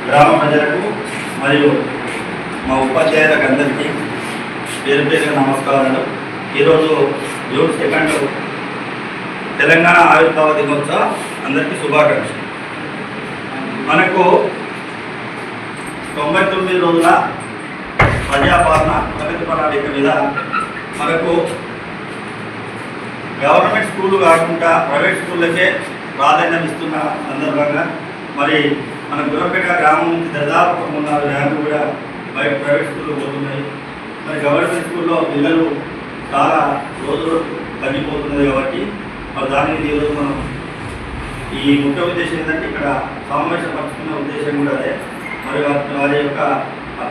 గ్రామ ప్రజలకు మరియు మా ఉపాధ్యాయులకు అందరికీ పేరు పేరుగా నమస్కారాలు. ఈరోజు జూన్ 2 తెలంగాణ ఆవిర్భావ దినోత్సవ అందరికీ శుభాకాంక్షలు. మనకు 99 రోజుల ప్రజాపాలన ప్రగతి ప్రణాళిక మీద మనకు గవర్నమెంట్ స్కూళ్ళు కాకుండా ప్రైవేట్ స్కూళ్ళకే ప్రాధాన్యం ఇస్తున్న సందర్భంగా మరి మన గురపేట గ్రామం నుంచి దాదాపు 3-4 వ్యాన్లు కూడా బయట ప్రైవేట్ స్కూళ్ళు పోతున్నాయి. మరి గవర్నమెంట్ స్కూల్లో పిల్లలు చాలా రోజులు తగ్గిపోతున్నది కాబట్టి మరి దానికి ఈరోజు మనం ఈ ముఖ్య ఉద్దేశం ఏంటంటే ఇక్కడ సమావేశపరుచుకున్న ఉద్దేశం కూడా అదే. మరి వారి యొక్క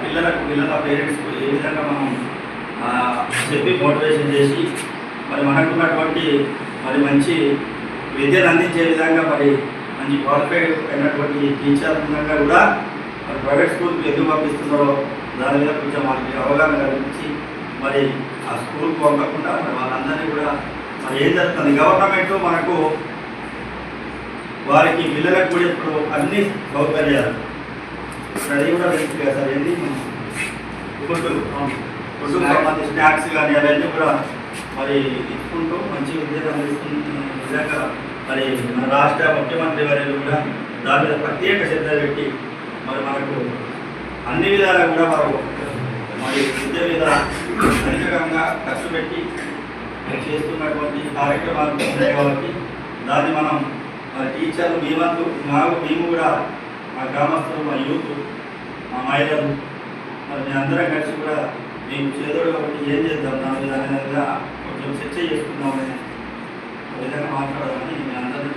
పిల్లల పేరెంట్స్కు ఏ విధంగా మనం చెప్పి మోటివేషన్ చేసి మరి మనకున్నటువంటి మరి మంచి విద్యను అందించే విధంగా మరి మంచి క్వాలిఫైడ్ అయినటువంటి టీచర్ విధంగా కూడా మరి ప్రైవేట్ స్కూల్కి ఎందుకు పంపిస్తున్నారో దాని మీద కొంచెం వాళ్ళకి అవగాహన కల్పించి మరి ఆ స్కూల్కి పంపకుండా మరి వాళ్ళందరినీ కూడా మరి ఏం జరుగుతుంది గవర్నమెంట్ మనకు వారికి పిల్లలకు కూడా ఇప్పుడు అన్ని సౌకర్యాలు అది కూడా తెలుసు కదా సార్. ఏంటి ఫుడ్ సంబంధించిన స్నాక్స్ కానీ అవన్నీ కూడా మరి ఇచ్చుకుంటూ మంచి విద్యను అందిస్తున్న విధంగా మరి మన రాష్ట్ర ముఖ్యమంత్రి వారిని కూడా దాని మీద ప్రత్యేక శ్రద్ధ పెట్టి మరి మనకు అన్ని విధాలుగా కూడా మరి విద్య మీద అధికంగా ఖర్చు పెట్టి చేస్తున్నటువంటి కార్యక్రమాలు ఉన్నాయి కాబట్టి దాన్ని మనం మరి టీచర్లు మేము కూడా మా గ్రామస్తులు, మా యూత్, మా మహిళలు మరి మేము అందరం కలిసి కూడా మేము చేదోడు కాబట్టి ఏం చేద్దాం దాని విధంగా కొంచెం చర్చ చేసుకుందామని విధంగా మాట్లాడాలని మేము అందరినీ